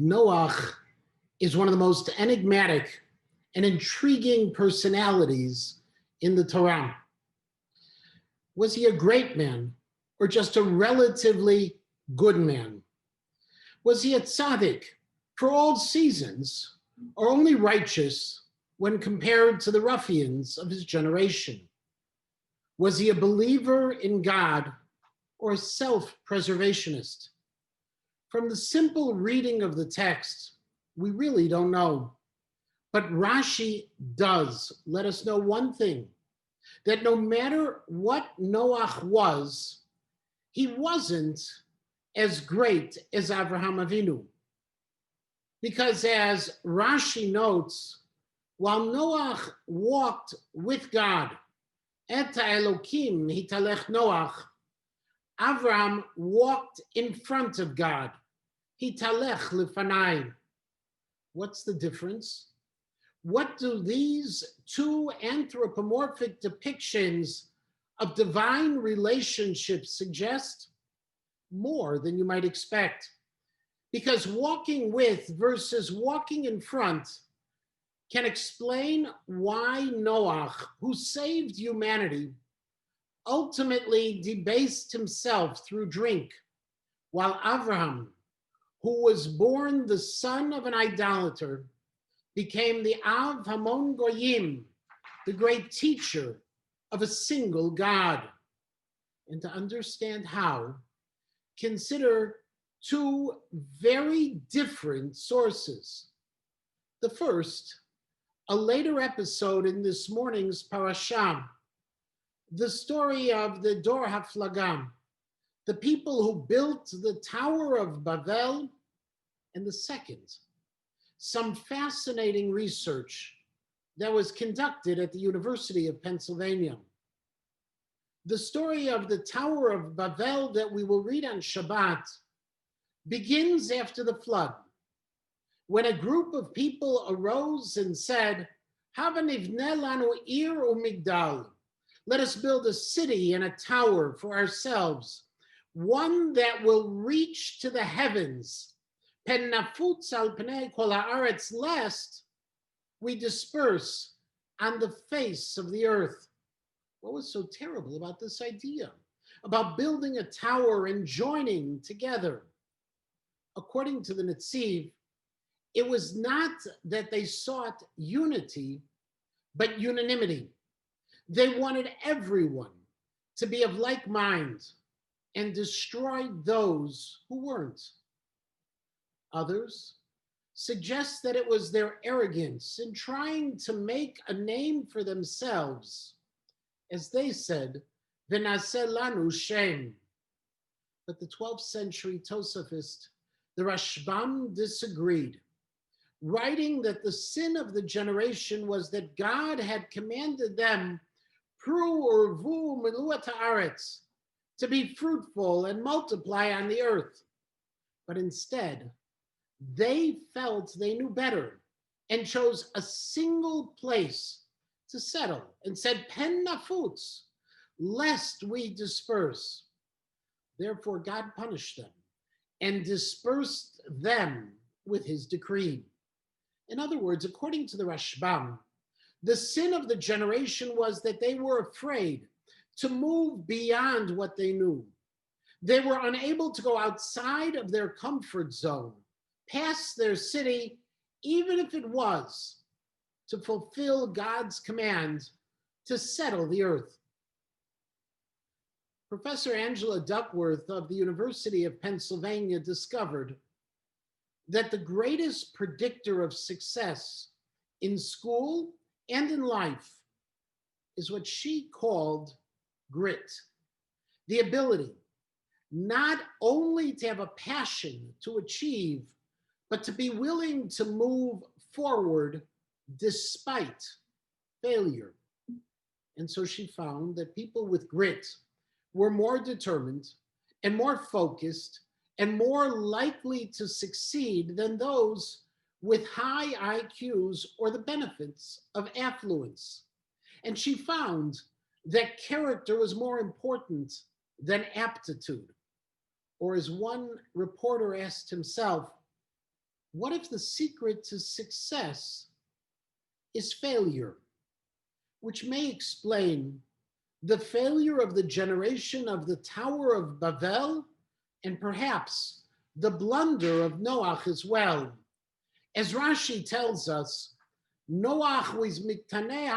Noach is one of the most enigmatic and intriguing personalities in the Torah. Was he a great man or just a relatively good man? Was he a tzaddik for all seasons or only righteous when compared to the ruffians of his generation? Was he a believer in God or a self-preservationist? From the simple reading of the text, we really don't know. But Rashi does let us know one thing, that no matter what Noach was, he wasn't as great as Avraham Avinu. Because as Rashi notes, while Noach walked with God, Et Elokim hitalech Noach, Avraham walked in front of God. Hitalech lefanai. What's the difference? What do these two anthropomorphic depictions of divine relationships suggest? More than you might expect. Because walking with versus walking in front can explain why Noach, who saved humanity, ultimately debased himself through drink, while Avraham, who was born the son of an idolater, became the Av Hamon Goyim, the great teacher of a single God. And to understand how, consider two very different sources. The first, a later episode in this morning's parashah, the story of the Dor HaFlagam, the people who built the Tower of Babel, and the second, some fascinating research that was conducted at the University of Pennsylvania. The story of the Tower of Babel that we will read on Shabbat begins after the flood, when a group of people arose and said, Hava nivneh lanu ir umigdal. Let us build a city and a tower for ourselves, one that will reach to the heavens, pen nafutz al pnei kol haaretz, lest we disperse on the face of the earth. What was so terrible about this idea, about building a tower and joining together? According to the Netziv, it was not that they sought unity, but unanimity. They wanted everyone to be of like mind and destroyed those who weren't. Others suggest that it was their arrogance in trying to make a name for themselves. As they said, V'naseh lanu shem. But the 12th century Tosafist, the Rashbam, disagreed, writing that the sin of the generation was that God had commanded them, Pru urvu miluat haaretz, to be fruitful and multiply on the earth. But instead, they felt they knew better and chose a single place to settle and said, Pen nafutz, lest we disperse. Therefore, God punished them and dispersed them with his decree. In other words, according to the Rashbam, the sin of the generation was that they were afraid to move beyond what they knew. They were unable to go outside of their comfort zone, past their city, even if it was to fulfill God's command to settle the earth. Professor Angela Duckworth of the University of Pennsylvania discovered that the greatest predictor of success in school and in life is what she called grit, the ability not only to have a passion to achieve, but to be willing to move forward despite failure. And so she found that people with grit were more determined and more focused and more likely to succeed than those with high IQs or the benefits of affluence. And she found that character was more important than aptitude. Or as one reporter asked himself, What if the secret to success is failure, which may explain the failure of the generation of the Tower of Babel and perhaps the blunder of Noach as well. As Rashi tells us, Noach was miktanei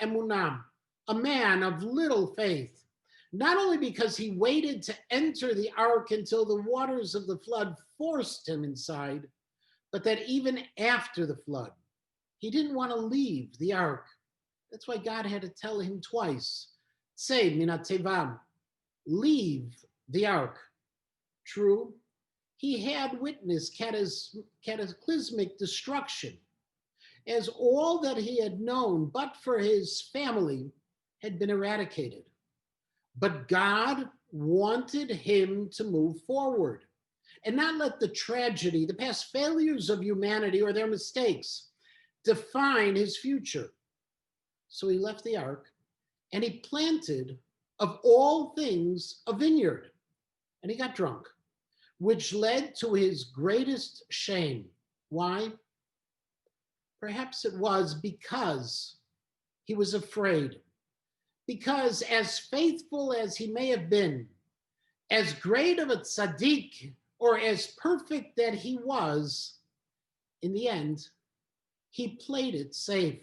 emunah, a man of little faith, not only because he waited to enter the ark until the waters of the flood forced him inside, but that even after the flood, he didn't want to leave the ark. That's why God had to tell him twice, Tsei minat tevam, leave the ark. True, he had witnessed cataclysmic destruction, as all that he had known but for his family had been eradicated. But God wanted him to move forward and not let the tragedy, the past failures of humanity or their mistakes define his future. So he left the ark and he planted, of all things, a vineyard. And he got drunk, which led to his greatest shame. Why? Perhaps it was because he was afraid. Because as faithful as he may have been, as great of a tzaddik, or as perfect that he was, in the end, he played it safe.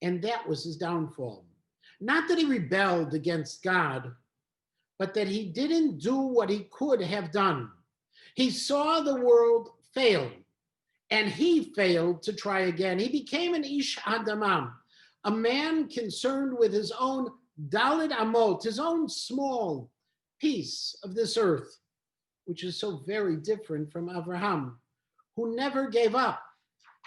And that was his downfall. Not that he rebelled against God, but that he didn't do what he could have done. He saw the world fail, and he failed to try again. He became an ish adamam, a man concerned with his own daled amot, his own small piece of this earth, which is so very different from Abraham, who never gave up.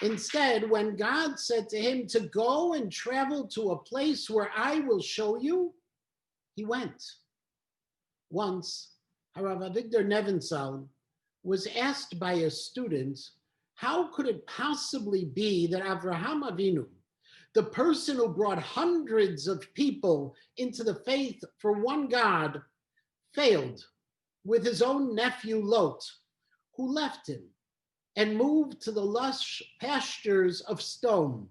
Instead, when God said to him to go and travel to a place where I will show you, he went. Once, Harav Avigdor Nebenzahl was asked by a student, how could it possibly be that Avraham Avinu, the person who brought hundreds of people into the faith for one God, failed with his own nephew Lot, who left him and moved to the lush pastures of stone?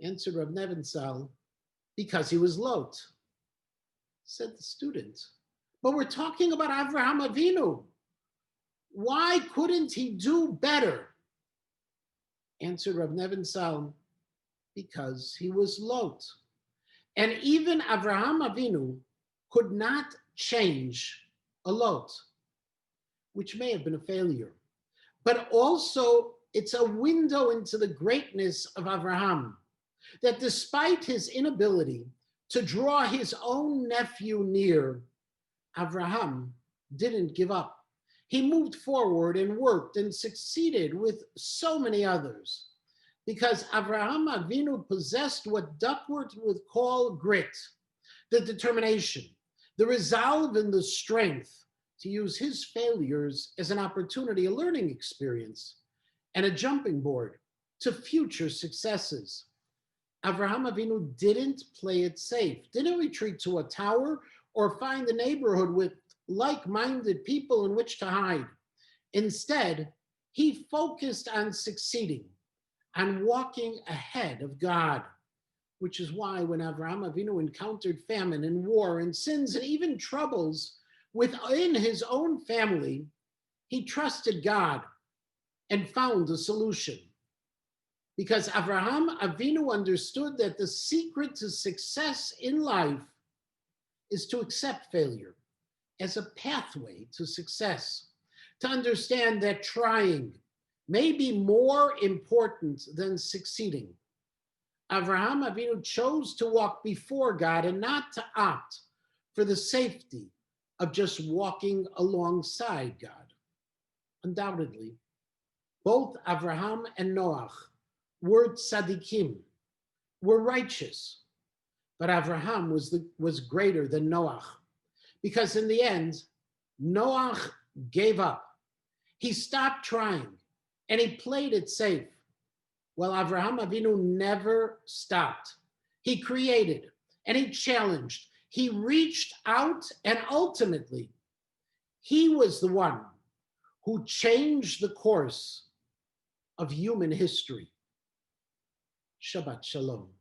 Answered Rav Nebenzahl, because he was Lot. Said the student, but we're talking about Avraham Avinu. Why couldn't he do better? Answered Rav Nebenzahl, because he was Lot. And even Avraham Avinu could not change a Lot, which may have been a failure. But also, it's a window into the greatness of Avraham, that despite his inability to draw his own nephew near, Avraham didn't give up. He moved forward and worked and succeeded with so many others, because Avraham Avinu possessed what Duckworth would call grit, the determination, the resolve, and the strength to use his failures as an opportunity, a learning experience, and a jumping board to future successes. Avraham Avinu didn't play it safe, didn't retreat to a tower or find a neighborhood with like-minded people in which to hide. Instead, he focused on succeeding, on walking ahead of God, which is why when Avraham Avinu encountered famine and war and sins and even troubles within his own family, he trusted God and found a solution. Because Avraham Avinu understood that the secret to success in life is to accept failure as a pathway to success, to understand that trying may be more important than succeeding. Avraham Avinu chose to walk before God and not to opt for the safety of just walking alongside God. Undoubtedly, both Avraham and Noach were tzaddikim, were righteous, but Avraham was greater than Noach, because in the end, Noach gave up. He stopped trying and he played it safe, while Avraham Avinu never stopped. He created and he challenged. He reached out, and ultimately, he was the one who changed the course of human history. Shabbat Shalom.